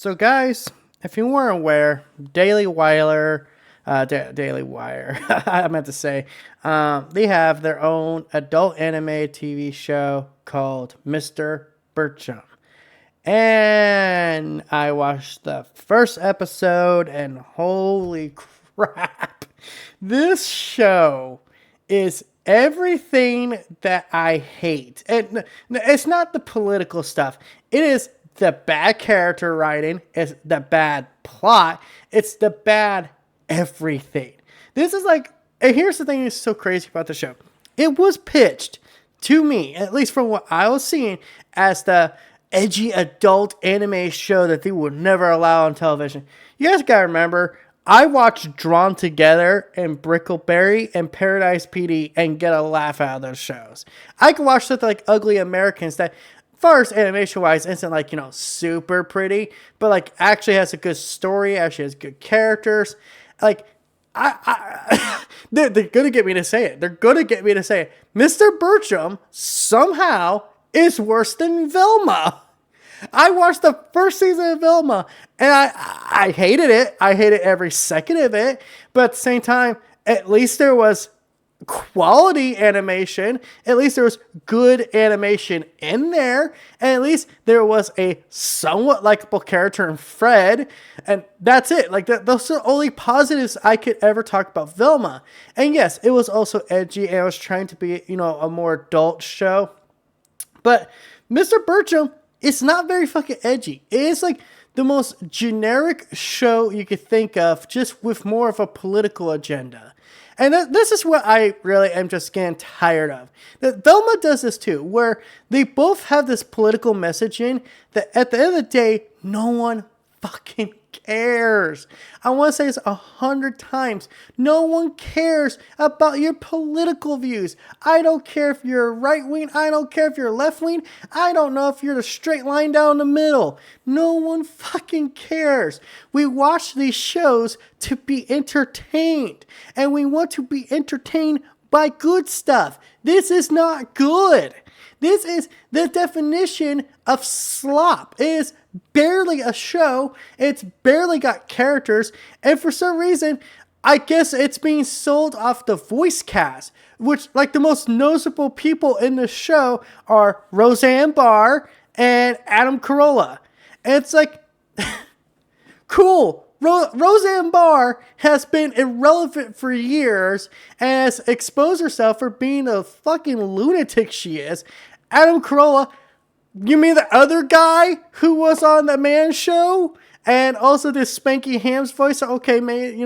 So, guys, if you weren't aware, Daily Wire, Daily Wire, I meant to say, they have their own adult anime TV show called Mr. Bertram. And I watched the first episode, and holy crap, this show is everything that I hate. And it's not the political stuff, it is the bad character writing, it's the bad plot, it's the bad everything. This is like, and here's the thing that's so crazy about the show. It was pitched to me, at least from what I was seeing, as the edgy adult anime show that they would never allow on television. You guys gotta remember, I watched Drawn Together and Brickleberry and Paradise PD and get a laugh out of those shows. I could watch something like Ugly Americans that, first animation wise, isn't like, super pretty, but like actually has a good story, actually has good characters. Like, they're gonna get me to say it. They're gonna get me to say it. Mr. Bertram somehow is worse than Velma. I watched the first season of Velma and I hated it. I hated every second of it. But at the same time, at least there was quality animation. At least there was good animation in there. And at least there was a somewhat likable character in Fred. And that's it. Like, those are the only positives I could ever talk about Velma. And yes, it was also edgy and it was trying to be, a more adult show. But Mr. Bertram, it's not very fucking edgy. It is like the most generic show you could think of, just with more of a political agenda. And this is what I really am just getting tired of. That Velma does this too, where they both have this political messaging that at the end of the day, no one fucking cares. I want to say this 100 times. No one cares about your political views. I don't care if you're right wing. I don't care if you're left wing. I don't know if you're the straight line down the middle. No one fucking cares. We watch these shows to be entertained, and we want to be entertained by good stuff. This is not good. This is the definition of slop. It is barely a show. It's barely got characters. And for some reason, I guess it's being sold off the voice cast, which, like, the most noticeable people in the show are Roseanne Barr and Adam Carolla. And it's like, cool. Roseanne Barr has been irrelevant for years and has exposed herself for being a fucking lunatic she is. Adam Carolla, you mean the other guy who was on the Man Show? And also this Spanky Ham's voice. Okay, maybe,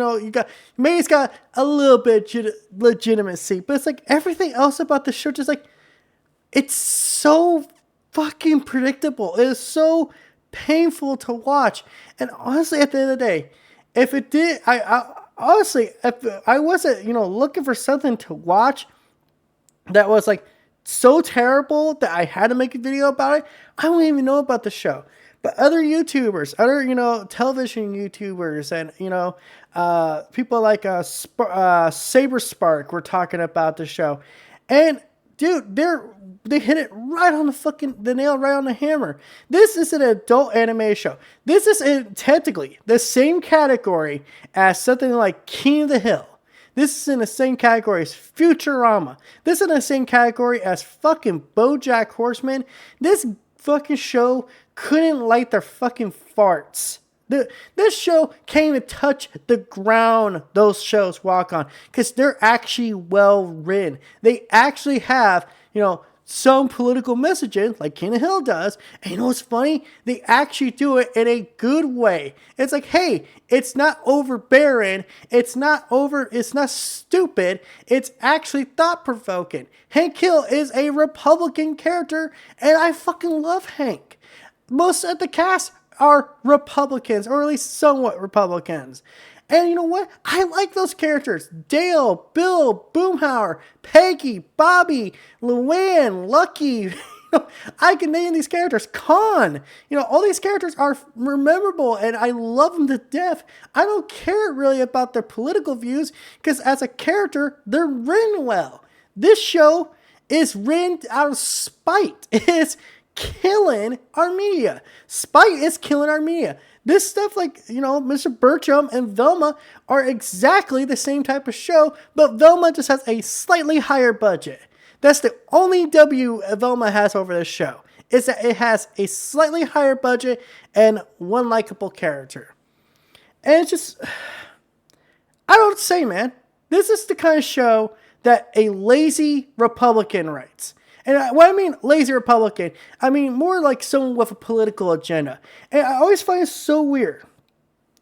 maybe it's got a little bit legitimacy. But it's like everything else about the show, just like, it's so fucking predictable. It is so painful to watch. And honestly, at the end of the day, if it did, honestly, if I wasn't, looking for something to watch that was like so terrible that I had to make a video about it, I don't even know about the show. But other YouTubers, other, television YouTubers and, people like Saber Spark were talking about the show. And dude, they hit it right on the nail right on the hammer. This is an adult anime show. This is technically the same category as something like King of the Hill. This is in the same category as Futurama. This is in the same category as fucking BoJack Horseman. This fucking show couldn't light their fucking farts. This show can't even touch the ground those shows walk on, because they're actually well written. They actually have, some political messaging like King of Hill does. And you know what's funny? They actually do it in a good way. It's like, hey, it's not overbearing. It's not stupid. It's actually thought-provoking. Hank Hill is a Republican character, and I fucking love Hank. Most of the cast are Republicans, or at least somewhat Republicans. And you know what? I like those characters. Dale, Bill, Boomhauer, Peggy, Bobby, Luann, Lucky. I can name these characters. Con. All these characters are memorable and I love them to death. I don't care really about their political views because as a character, they're written well. This show is written out of spite. It is killing our media. Spite is killing our media. This stuff, like, Mr. Bertram and Velma are exactly the same type of show, but Velma just has a slightly higher budget. That's the only W Velma has over this show, is that it has a slightly higher budget and one likable character. And it's just, I don't say, man. This is the kind of show that a lazy Republican writes. And when I mean lazy Republican, I mean more like someone with a political agenda. And I always find it so weird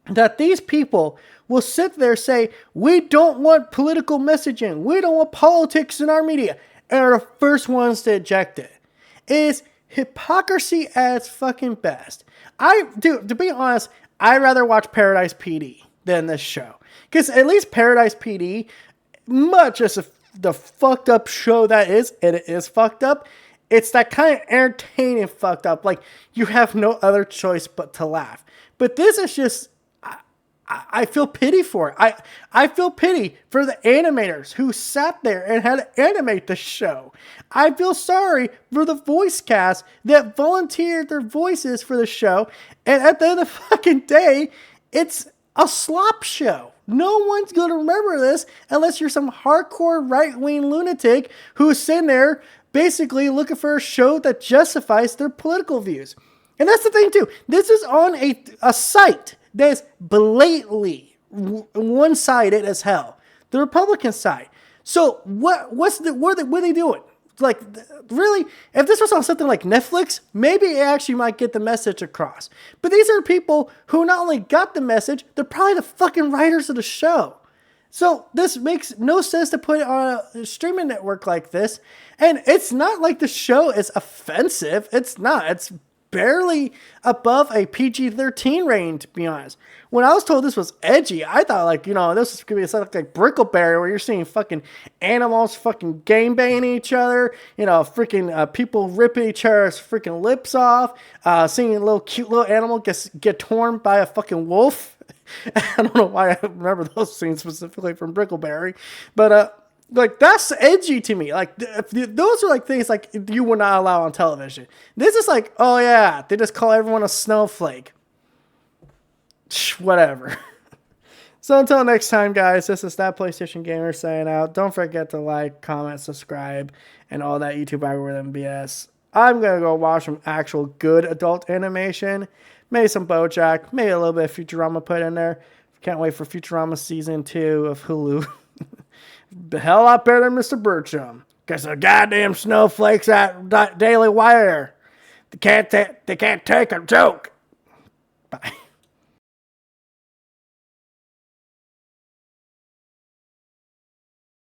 that these people will sit there and say, we don't want political messaging. We don't want politics in our media. And are the first ones to eject it. It is hypocrisy at its fucking best. To be honest, I'd rather watch Paradise PD than this show. Because at least Paradise PD, much as the fucked up show that is, and it is fucked up, it's that kind of entertaining fucked up. Like, you have no other choice but to laugh. But this is just, I feel pity for it. I feel pity for the animators who sat there and had to animate the show. I feel sorry for the voice cast that volunteered their voices for the show. And at the end of the fucking day, it's a slop show. No one's going to remember this unless you're some hardcore right-wing lunatic who's sitting there basically looking for a show that justifies their political views. And that's the thing, too. This is on a site that is blatantly one-sided as hell. The Republican side. So what are they doing? Like, really? If this was on something like Netflix, maybe it actually might get the message across. But these are people who not only got the message, they're probably the fucking writers of the show. So this makes no sense to put it on a streaming network like this. And it's not like the show is offensive. It's not. It's barely above a PG-13 rating, to be honest. When I was told this was edgy, I thought, like, this was going to be something like Brickleberry, where you're seeing fucking animals fucking gangbanging each other, freaking people ripping each other's freaking lips off, seeing a little cute little animal get torn by a fucking wolf. I don't know why I remember those scenes specifically from Brickleberry, but like, that's edgy to me. Like, those are like things like you would not allow on television. This is like, oh yeah, they just call everyone a snowflake. Whatever. So until next time, guys, this is That PlayStation Gamer saying out. Don't forget to like, comment, subscribe, and all that YouTube algorithm BS. I'm going to go watch some actual good adult animation. Maybe some BoJack. Maybe a little bit of Futurama put in there. Can't wait for Futurama Season 2 of Hulu. The hell a lot better than Mr. Bertram. Because the goddamn snowflakes at Daily Wire. They can't take a joke. Bye.